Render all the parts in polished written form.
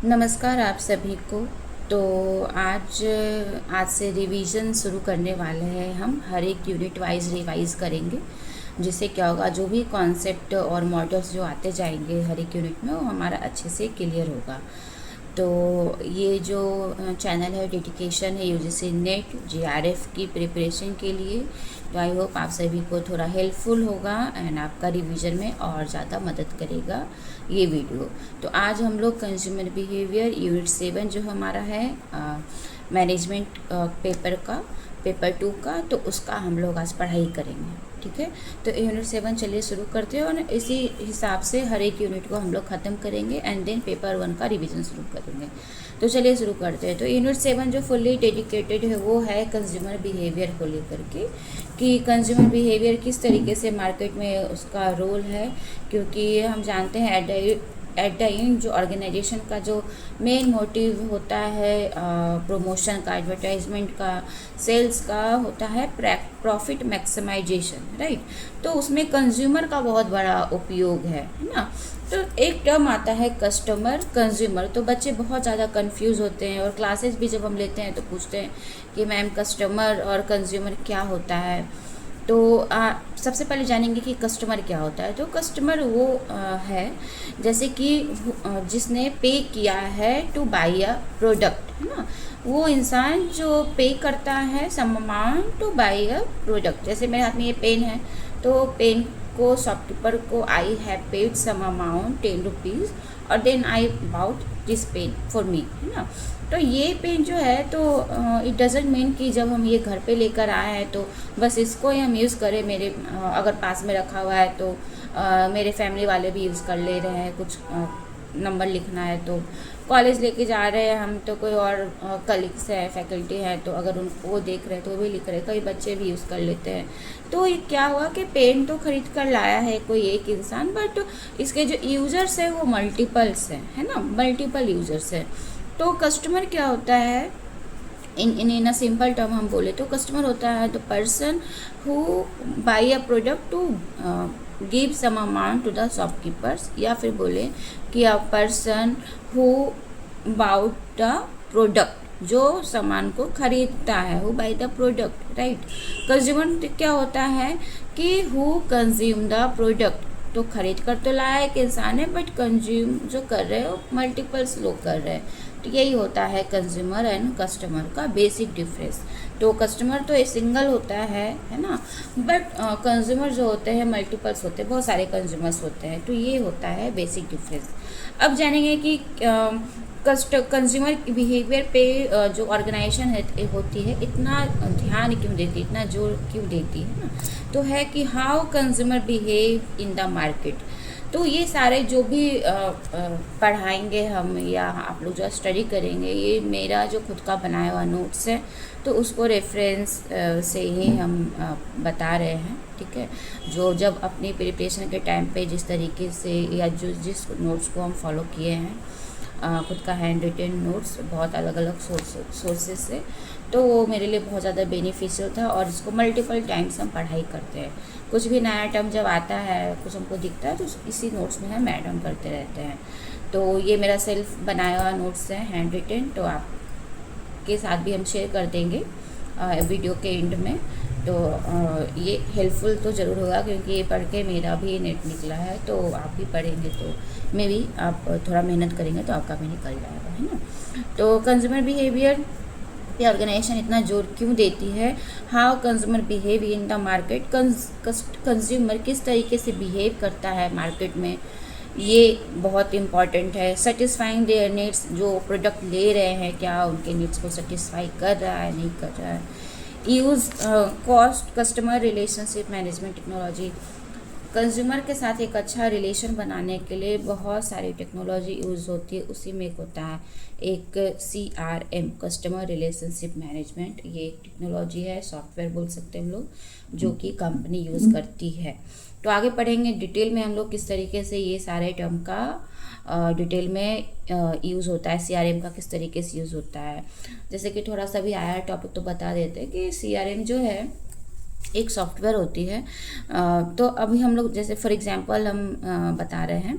नमस्कार आप सभी को। तो आज आज से रिवीजन शुरू करने वाले हैं। हम हर एक यूनिट वाइज रिवाइज करेंगे, जिससे क्या होगा, जो भी कॉन्सेप्ट और मॉडल्स जो आते जाएंगे हर एक यूनिट में, वो हमारा अच्छे से क्लियर होगा। तो ये जो चैनल है, डेडिकेशन है यूजीसी नेट जीआरएफ की प्रिपरेशन के लिए। तो आई होप आप सभी को थोड़ा हेल्पफुल होगा एंड आपका रिवीजन में और ज़्यादा मदद करेगा ये वीडियो। तो आज हम लोग कंज्यूमर बिहेवियर यूनिट 7 जो हमारा है मैनेजमेंट पेपर 2 का, तो उसका हम लोग आज पढ़ाई करेंगे। ठीक है, तो यूनिट 7 चलिए शुरू करते हैं और इसी हिसाब से हर एक यूनिट को हम लोग ख़त्म करेंगे एंड देन पेपर 1 का रिवीजन शुरू करेंगे। तो चलिए शुरू करते हैं। तो यूनिट 7 जो फुल्ली डेडिकेटेड है वो है कंज्यूमर बिहेवियर को लेकर के, कि कंज्यूमर बिहेवियर किस तरीके से मार्केट में उसका रोल है। क्योंकि हम जानते हैं एट द एंड जो ऑर्गेनाइजेशन का जो मेन मोटिव होता है प्रमोशन का, एडवर्टाइजमेंट का, सेल्स का होता है प्रॉफिट मैक्सिमाइजेशन, राइट। तो उसमें कंज्यूमर का बहुत बड़ा उपयोग है ना। तो एक टर्म आता है कस्टमर कंज्यूमर। तो बच्चे बहुत ज़्यादा कंफ्यूज होते हैं और क्लासेस भी जब हम लेते हैं तो पूछते हैं कि मैम कस्टमर और कंज्यूमर क्या होता है। तो सबसे पहले जानेंगे कि कस्टमर क्या होता है। तो कस्टमर वो है जैसे कि जिसने पे किया है टू बाई अ प्रोडक्ट, है ना। वो इंसान जो पे करता है some amount to buy a product. जैसे मेरे हाथ में ये पेन है, तो पेन को शॉपकीपर को I have paid some amount 10 rupees और then I bought this pen for me, है ना। तो ये पेन जो है, तो इट डजेंट मीन कि जब हम ये घर पे लेकर आए हैं तो बस इसको ही हम यूज़ करें। मेरे अगर पास में रखा हुआ है तो मेरे फैमिली वाले भी यूज़ कर ले रहे हैं। कुछ नंबर लिखना है तो कॉलेज लेके जा रहे हैं हम, तो कोई और कलीग्स है, फैकल्टी है, तो अगर उनको वो देख रहे हैं तो वो भी लिख रहे हैं। कई बच्चे भी यूज़ कर लेते हैं। तो ये क्या हुआ कि पेन तो खरीद कर लाया है कोई एक इंसान, बट इसके जो यूज़र्स हैं वो मल्टीपल्स हैं, है ना, मल्टीपल यूज़र्स हैं। तो कस्टमर क्या होता है, इन अ सिंपल टर्म हम बोले तो कस्टमर होता है the person who buy a product to give some amount to the shopkeepers, या फिर बोले कि a person who bought the product, जो सामान को खरीदता है, who buy the product, right. Consumer क्या होता है कि हु कंज्यूम द प्रोडक्ट। तो खरीद कर तो लाया एक इंसान है, बट कंज्यूम जो कर रहे हैं वो मल्टीपल्स लोग कर रहे हैं। तो यही होता है कंज्यूमर एंड कस्टमर का बेसिक डिफरेंस। तो कस्टमर तो एक सिंगल होता है ना, बट कंज्यूमर जो होते हैं मल्टीपल्स होते हैं, बहुत सारे कंज्यूमर्स होते हैं। तो ये होता है बेसिक डिफरेंस। अब जानेंगे कि कंज्यूमर बिहेवियर पे जो ऑर्गेनाइजेशन होती है इतना ध्यान क्यों देती है, इतना जोर क्यों देती है ना। तो है कि how consumer behave in the market. तो ये सारे जो भी पढ़ाएंगे हम या आप लोग जो स्टडी करेंगे, ये मेरा जो खुद का बनाया हुआ नोट्स है, तो उसको रेफरेंस से ही हम बता रहे हैं। ठीक है, जो जब अपनी प्रिपरेशन के टाइम पे जिस तरीके से या जो जिस नोट्स को हम फॉलो किए हैं, खुद का हैंड रिटेन नोट्स बहुत अलग अलग सोर्सेज से, तो वो मेरे लिए बहुत ज़्यादा बेनिफिशियल था। और इसको मल्टीपल टाइम्स हम पढ़ाई करते हैं। कुछ भी नया टर्म जब आता है, कुछ हमको दिखता है, तो इसी नोट्स में हम ऐड ऑन करते रहते हैं। तो ये मेरा सेल्फ बनाया हुआ नोट्स है, हैंड रिटेन। तो आपके साथ भी हम शेयर कर देंगे वीडियो के एंड में। तो ये हेल्पफुल तो ज़रूर होगा, क्योंकि ये पढ़ के मेरा भी नेट निकला है। तो आप भी पढ़ेंगे तो मे भी आप थोड़ा मेहनत करेंगे तो आपका भी निकल जाएगा, है ना। तो कंज्यूमर बिहेवियर पे ऑर्गेनाइजेशन इतना जोर क्यों देती है, how consumer behave in the market, consumer किस तरीके से बिहेव करता है मार्केट में, ये बहुत इम्पॉर्टेंट है। सेटिस्फाइंग देयर नीड्स, जो प्रोडक्ट ले रहे हैं क्या उनके नीड्स को सेटिस्फाई कर रहा है, नहीं कर रहा है। Use cost customer relationship management technology, consumer के साथ एक अच्छा रिलेशन बनाने के लिए बहुत सारी टेक्नोलॉजी यूज़ होती है। उसी में एक होता है एक CRM, कस्टमर रिलेशनशिप मैनेजमेंट। ये एक टेक्नोलॉजी है, सॉफ्टवेयर बोल सकते हैं हम लोग, जो कि कंपनी यूज़ करती है। तो आगे पढ़ेंगे डिटेल में हम लोग किस तरीके से ये सारे टर्म का डिटेल में यूज़ होता है, CRM का किस तरीके से यूज़ होता है। जैसे कि थोड़ा सा भी आया टॉपिक तो बता देते हैं कि CRM जो है एक सॉफ्टवेयर होती है। तो अभी हम लोग जैसे फॉर एग्जांपल हम बता रहे हैं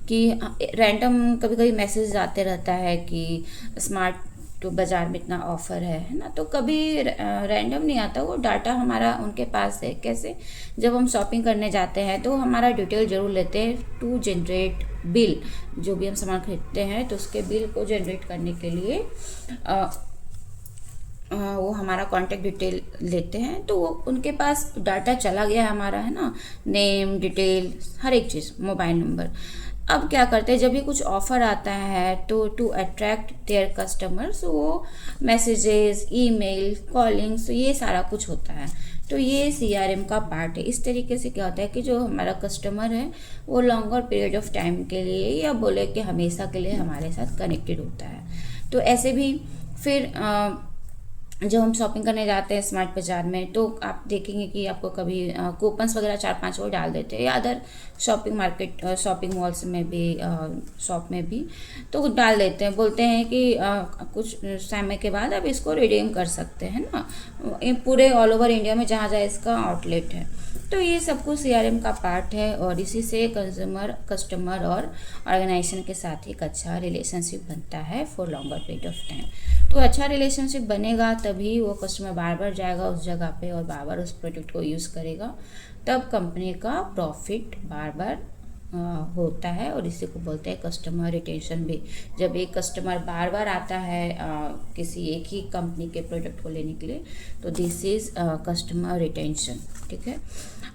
कि रैंडम कभी कभी मैसेज आते रहता है कि स्मार्ट तो बाज़ार में इतना ऑफ़र है ना। तो कभी रैंडम नहीं आता, वो डाटा हमारा उनके पास है। कैसे? जब हम शॉपिंग करने जाते हैं तो हमारा डिटेल ज़रूर लेते हैं टू जनरेट बिल। जो भी हम सामान खरीदते हैं तो उसके बिल को जनरेट करने के लिए वो हमारा कॉन्टेक्ट डिटेल लेते हैं। तो वो उनके पास डाटा चला गया है हमारा, है ना, नेम, डिटेल, हर एक चीज़, मोबाइल नंबर। अब क्या करते हैं, जब भी कुछ ऑफ़र आता है तो टू अट्रैक्ट देयर कस्टमर्स वो मैसेजेस, ईमेल, कॉलिंग्स, ये सारा कुछ होता है। तो ये CRM का पार्ट है। इस तरीके से क्या होता है कि जो हमारा कस्टमर है वो लॉन्गर पीरियड ऑफ टाइम के लिए या बोले कि हमेशा के लिए हमारे साथ कनेक्टेड होता है। तो ऐसे भी फिर जब हम शॉपिंग करने जाते हैं स्मार्ट बाज़ार में तो आप देखेंगे कि आपको कभी कूपन्स वगैरह 4-5 वो डाल देते हैं, या अदर शॉपिंग मॉल्स में भी, शॉप में भी तो डाल देते हैं। बोलते हैं कि कुछ समय के बाद आप इसको रिडीम कर सकते हैं ना, पूरे ऑल ओवर इंडिया में जहाँ जहाँ इसका आउटलेट है। तो ये सब कुछ CRM का पार्ट है और इसी से कस्टमर और ऑर्गेनाइजेशन के साथ एक अच्छा रिलेशनशिप बनता है for longer period of time. तो अच्छा रिलेशनशिप बनेगा तभी वो कस्टमर बार बार जाएगा उस जगह पे और बार बार उस प्रोडक्ट को यूज़ करेगा, तब कंपनी का प्रॉफिट बार बार होता है। और इसी को बोलते हैं कस्टमर रिटेंशन भी। जब एक कस्टमर बार बार आता है किसी एक ही कंपनी के प्रोडक्ट को लेने के लिए तो दिस इज़ कस्टमर रिटेंशन। ठीक है।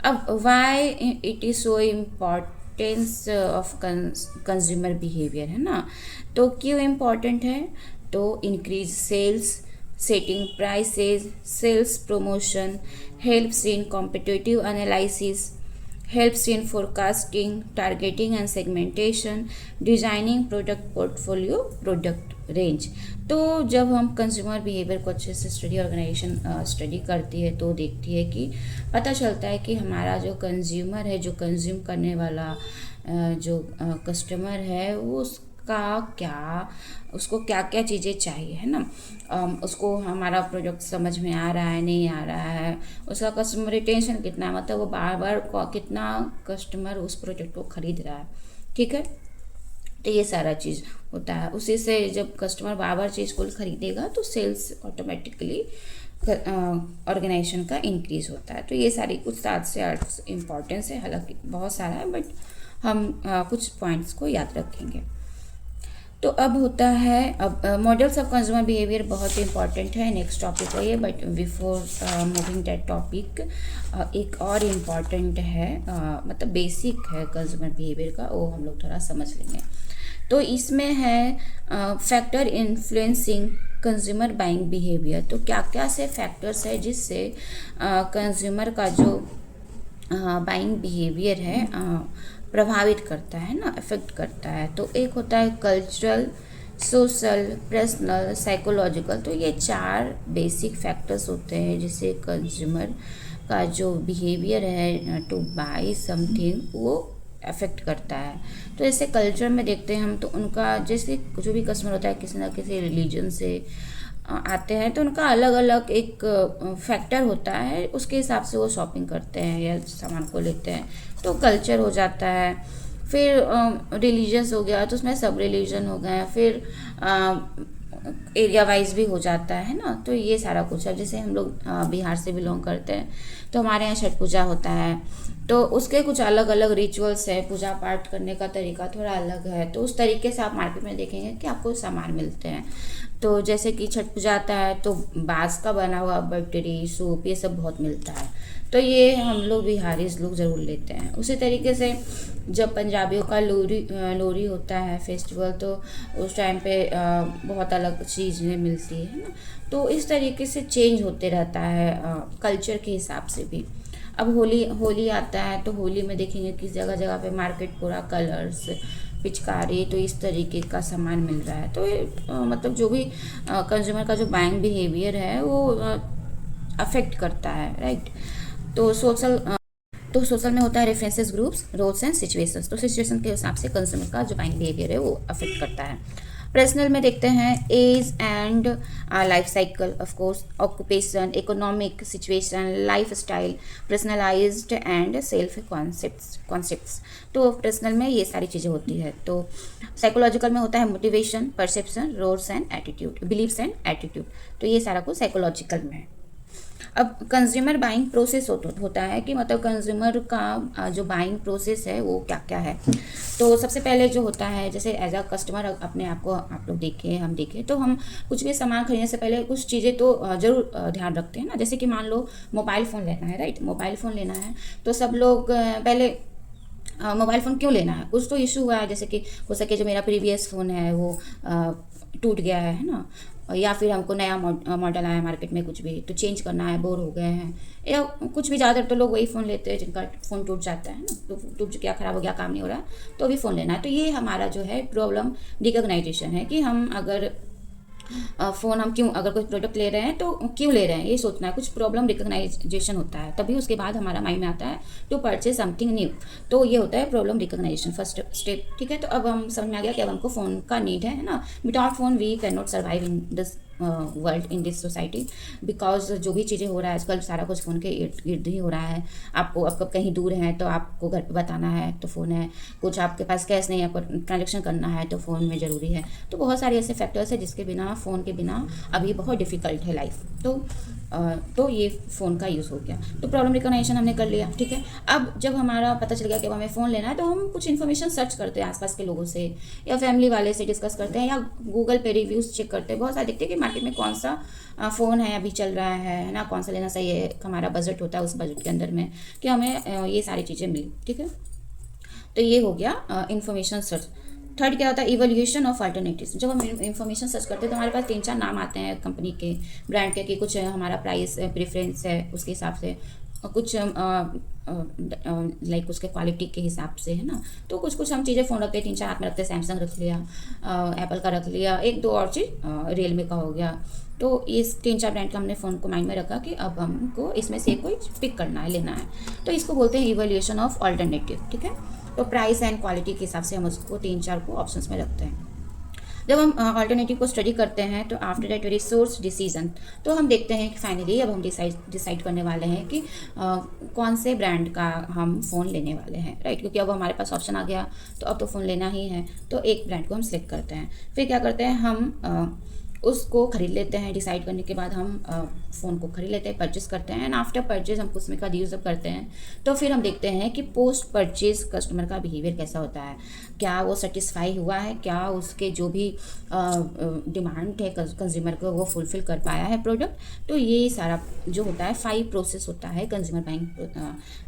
अब why it is so importance of consumer behaviour, है ना। तो क्यों इम्पॉर्टेंट है? तो increase sales, setting prices, sales promotion, helps in competitive analysis, helps in forecasting, targeting and segmentation, designing product portfolio, product range। तो जब हम कंज्यूमर बिहेवियर को अच्छे से ऑर्गेनाइजेशन स्टडी करती है तो देखती है कि पता चलता है कि हमारा जो कंज्यूमर है, जो कंज्यूम करने वाला जो कस्टमर है वो उसको क्या क्या चीज़ें चाहिए, है ना। उसको हमारा प्रोडक्ट समझ में आ रहा है, नहीं आ रहा है, उसका कस्टमर रिटेंशन कितना, मतलब वो बार बार कितना कस्टमर उस प्रोडक्ट को खरीद रहा है। ठीक है। तो ये सारा चीज़ होता है। उसी से जब कस्टमर बार बार चीज़ को खरीदेगा तो सेल्स ऑटोमेटिकली ऑर्गेनाइजेशन का इंक्रीज होता है। तो ये सारी कुछ 7 से 8 इम्पॉर्टेंस है, हालांकि बहुत सारा है बट हम कुछ पॉइंट्स को याद रखेंगे। तो अब होता है, अब मॉडल्स ऑफ कंज्यूमर बिहेवियर बहुत इंपॉर्टेंट है, नेक्स्ट टॉपिक है ये। But before moving that topic एक और इम्पॉर्टेंट है, मतलब बेसिक है कंज्यूमर बिहेवियर का, वो हम लोग थोड़ा समझ लेंगे। तो इसमें है factor influencing consumer buying behaviour. तो क्या क्या से फैक्टर्स है जिससे कंज्यूमर का जो बाइंग बिहेवियर है प्रभावित करता है ना, अफेक्ट करता है। तो एक होता है कल्चरल, सोशल, पर्सनल, साइकोलॉजिकल। तो ये 4 बेसिक फैक्टर्स होते हैं जिससे कंज्यूमर का जो बिहेवियर है टू बाई समथिंग वो अफेक्ट करता है। तो जैसे कल्चर में देखते हैं हम तो उनका, जैसे जो भी कस्टमर होता है किसी ना किसी रिलीजन से आते हैं तो उनका अलग अलग एक फैक्टर होता है, उसके हिसाब से वो शॉपिंग करते हैं या सामान को लेते हैं। तो कल्चर हो जाता है, फिर रिलीजियस हो गया तो उसमें सब रिलीजन हो गए, फिर एरिया वाइज भी हो जाता है ना। तो ये सारा कुछ है। जैसे हम लोग बिहार से बिलोंग करते हैं तो हमारे यहाँ छठ पूजा होता है तो उसके कुछ अलग अलग रिचुअल्स है, पूजा पाठ करने का तरीका थोड़ा अलग है। तो उस तरीके से आप मार्केट में देखेंगे कि आपको सामान मिलते हैं। तो जैसे कि छठ पूजा आता है तो बाँस का बना हुआ बटरी, सूप, ये सब बहुत मिलता है। तो ये हम लोग बिहारीज लोग ज़रूर लेते हैं। उसी तरीके से जब पंजाबियों का लोरी होता है फेस्टिवल तो उस टाइम पे बहुत अलग चीज़ें मिलती है ना। तो इस तरीके से चेंज होते रहता है कल्चर के हिसाब से भी। अब होली आता है तो होली में देखेंगे कि जगह जगह पे मार्केट पूरा कलर्स, पिचकारी, तो इस तरीके का सामान मिल रहा है। तो ये मतलब जो भी कंज्यूमर का जो बाइंग बिहेवियर है वो अफेक्ट करता है, राइट। तो सोशल में होता है references groups, roles and situations. तो सिचुएशन के हिसाब से कंज्यूमर का जो बाइंग बिहेवियर है वो अफेक्ट करता है। पर्सनल में देखते हैं age and life cycle, of course occupation, economic situation, life style, personalised and self concepts. तो पर्सनल में ये सारी चीज़ें होती है। तो साइकोलॉजिकल में होता है motivation, perception, roles and attitude, believes and attitude. तो ये सारा कुछ साइकोलॉजिकल में है। अब कंज्यूमर बाइंग प्रोसेस होता है कि मतलब कंज्यूमर का जो बाइंग प्रोसेस है वो क्या क्या है। तो सबसे पहले जो होता है, जैसे एज अ कस्टमर अपने आप को आप लोग देखें, हम देखें तो हम कुछ भी सामान खरीदने से पहले कुछ चीज़ें तो ज़रूर ध्यान रखते हैं ना। जैसे कि मान लो मोबाइल फ़ोन लेना है, राइट, मोबाइल फ़ोन लेना है तो सब लोग पहले मोबाइल फ़ोन क्यों लेना है, कुछ तो इशू हुआ है। जैसे कि हो सके जो मेरा प्रीवियस फ़ोन है वो टूट गया है ना, या फिर हमको नया मॉडल आया मार्केट में कुछ भी तो चेंज करना है, बोर हो गए हैं, या कुछ भी। ज़्यादातर तो लोग वही फ़ोन लेते हैं जिनका फ़ोन टूट जाता है ना, तो टूट गया, ख़राब हो गया, काम नहीं हो रहा तो अभी फ़ोन लेना है। तो ये हमारा जो है प्रॉब्लम रिकॉग्नाइजेशन है कि हम अगर फ़ोन हम क्यों, अगर कोई प्रोडक्ट ले रहे हैं तो क्यों ले रहे हैं ये सोचना है। कुछ प्रॉब्लम रिकॉग्नाइजेशन होता है, तभी उसके बाद हमारा माइंड में आता है टू परचेज समथिंग न्यू। तो ये होता है प्रॉब्लम रिकॉग्नाइजेशन, फर्स्ट स्टेप, ठीक है। तो अब हम समझ में आ गया कि अब हमको फ़ोन का नीड है ना। Without phone we can not survive in this world, in this society, because जो भी चीज़ें हो रहा है आजकल सारा कुछ फ़ोन के इर्द गिर्द ही हो रहा है। आपको अब कहीं दूर हैं तो आपको घर पे बताना है तो फ़ोन है, कुछ आपके पास कैश नहीं है, आपको ट्रांजेक्शन करना है तो फ़ोन में ज़रूरी है। तो बहुत सारे ऐसे फैक्टर्स हैं जिसके बिना, फ़ोन के बिना अभी बहुत डिफ़िकल्ट है लाइफ। तो ये फ़ोन का यूज़ हो गया। तो प्रॉब्लम रिकॉग्नाइजेशन हमने कर लिया, ठीक है। अब जब हमारा पता चल गया कि अब हमें फ़ोन लेना है तो हम कुछ इन्फॉर्मेशन सर्च करते हैं आसपास के लोगों से या फैमिली वाले से डिस्कस करते हैं या गूगल पे रिव्यूज़ चेक करते हैं। बहुत सारे देखते हैं कि मार्केट में कौन सा फ़ोन है अभी चल रहा है ना, कौन सा लेना सही है, हमारा बजट होता है उस बजट के अंदर में कि हमें ये सारी चीज़ें मिली, ठीक है। तो ये हो गया इन्फॉर्मेशन सर्च। थर्ड क्या होता है, इवोल्यूशन ऑफ अल्टरनेटिव्स। जब हम इन्फॉर्मेशन सर्च करते हैं तो हमारे पास 3-4 नाम आते हैं कंपनी के, ब्रांड के, कि कुछ हमारा प्राइस प्रेफरेंस है उसके हिसाब से, कुछ लाइक उसके क्वालिटी के हिसाब से, है ना। तो कुछ हम चीज़ें फ़ोन रखते हैं, 3-4 हाथ में रखते हैं, सैमसंग रख लिया, एप्पल का रख लिया, 1-2 और चीज़ रियलमी का हो गया। तो इस 3-4 ब्रांड का हमने फ़ोन को माइंड में रखा कि अब हमको इसमें से कोई पिक करना है, लेना है। तो इसको बोलते हैं इवोल्यूशन ऑफ अल्टरनेटिव, ठीक है। तो प्राइस एंड क्वालिटी के हिसाब से हम उसको 3-4 को ऑप्शंस में रखते हैं। जब हम अल्टरनेटिव को स्टडी करते हैं तो आफ्टर दैट रिसोर्स डिसीजन, तो हम देखते हैं कि फाइनली अब हम डिसाइड करने वाले हैं कि कौन से ब्रांड का हम फ़ोन लेने वाले हैं, राइट। क्योंकि अब हमारे पास ऑप्शन आ गया तो अब तो फ़ोन लेना ही है, तो एक ब्रांड को हम सिलेक्ट करते हैं। फिर क्या करते हैं, हम उसको ख़रीद लेते हैं। डिसाइड करने के बाद हम फ़ोन को ख़रीद लेते हैं, परचेज़ करते हैं, एंड आफ्टर परचेज़ हम उसमें का यूज़ करते हैं। तो फिर हम देखते हैं कि पोस्ट परचेज़ कस्टमर का बिहेवियर कैसा होता है, क्या वो सेटिस्फाई हुआ है, क्या उसके जो भी डिमांड है कंज्यूमर को वो फुलफ़िल कर पाया है प्रोडक्ट। तो ये सारा जो होता है 5 प्रोसेस होता है कंज्यूमर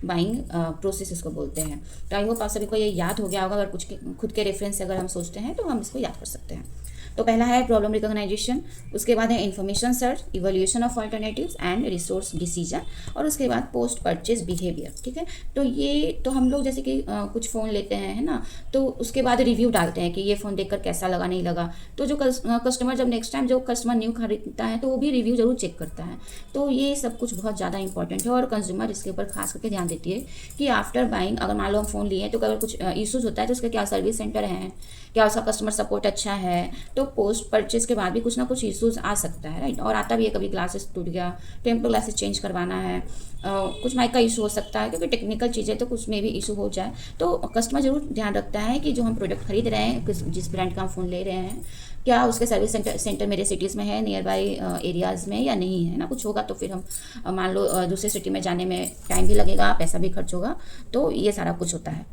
बाइंग प्रोसेस इसको बोलते हैं। तो आई होप आप सभी को ये याद हो गया होगा। अगर कुछ खुद के रेफरेंस से अगर हम सोचते हैं तो हम इसको याद कर सकते हैं। तो पहला है प्रॉब्लम रिकॉग्नाइजेशन, उसके बाद है information search, evolution of alternatives and resource decision, और उसके बाद पोस्ट परचेज बिहेवियर, ठीक है। तो ये तो हम लोग जैसे कि कुछ फ़ोन लेते हैं, है ना, तो उसके बाद रिव्यू डालते हैं कि ये फ़ोन देखकर कैसा लगा, नहीं लगा। तो जो कस्टमर जब नेक्स्ट टाइम जो कस्टमर न्यू खरीदता है तो वो भी रिव्यू जरूर चेक करता है। तो ये सब कुछ बहुत ज़्यादा इंपॉर्टेंट है और कंज्यूमर इसके ऊपर खास करके ध्यान देती है कि आफ्टर बाइंग अगर मान लो हम फ़ोन लिए तो अगर कुछ इशूज़ होता है तो उसका क्या सर्विस सेंटर है, क्या उसका कस्टमर सपोर्ट अच्छा है। तो पोस्ट परचेज के बाद भी कुछ ना कुछ इश्यूज़ आ सकता है, राइट। और आता भी है, कभी ग्लासेस टूट गया, टेम्पर ग्लासेस चेंज करवाना है, कुछ माइक का इशू हो सकता है, क्योंकि टेक्निकल चीज़ें तो कुछ में भी इशू हो जाए। तो कस्टमर जरूर ध्यान रखता है कि जो हम प्रोडक्ट खरीद रहे हैं, जिस ब्रांड का हम फ़ोन ले रहे हैं, क्या उसके सर्विस सेंटर मेरे सिटीज़ में है, नियर बाई एरियाज़ में या नहीं है ना। कुछ होगा तो फिर हम मान लो दूसरे सिटी में जाने में टाइम भी लगेगा, पैसा भी खर्च होगा। तो ये सारा कुछ होता है,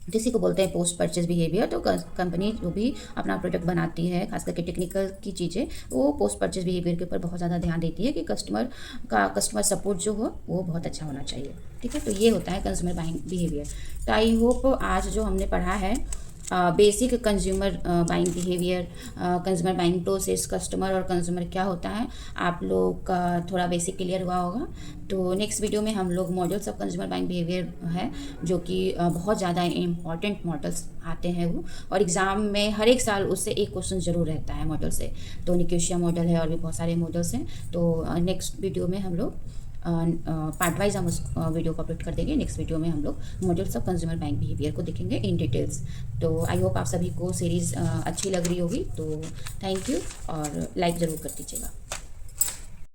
जिसी को बोलते हैं पोस्ट परचेज बिहेवियर। तो कंपनी जो भी अपना प्रोडक्ट बनाती है, खास करके टेक्निकल की चीज़ें, वो पोस्ट परचेज बिहेवियर के ऊपर बहुत ज़्यादा ध्यान देती है कि कस्टमर सपोर्ट जो हो वो बहुत अच्छा होना चाहिए, ठीक है। तो ये होता है कंज्यूमर बाइंग बिहेवियर। तो आई होप आज जो हमने पढ़ा है basic consumer buying behaviour, consumer buying process, customer और कंज्यूमर क्या होता है, आप लोग का थोड़ा बेसिक क्लियर हुआ होगा। तो नेक्स्ट वीडियो में हम लोग models of consumer buying behaviour है, जो कि बहुत ज़्यादा इंपॉर्टेंट मॉडल्स आते हैं वो, और एग्ज़ाम में हर एक साल उससे एक क्वेश्चन ज़रूर रहता है मॉडल से। तो निकोशिया मॉडल है और भी बहुत सारे मॉडल्स हैं। तो नेक्स्ट वीडियो में हम लोग पार्ट वाइज हम उस वीडियो को अपलोड कर देंगे। नेक्स्ट वीडियो में हम लोग modules of consumer bank behaviour को देखेंगे इन डिटेल्स। तो आई होप आप सभी को सीरीज़ अच्छी लग रही होगी। तो थैंक यू और लाइक ज़रूर कर दीजिएगा।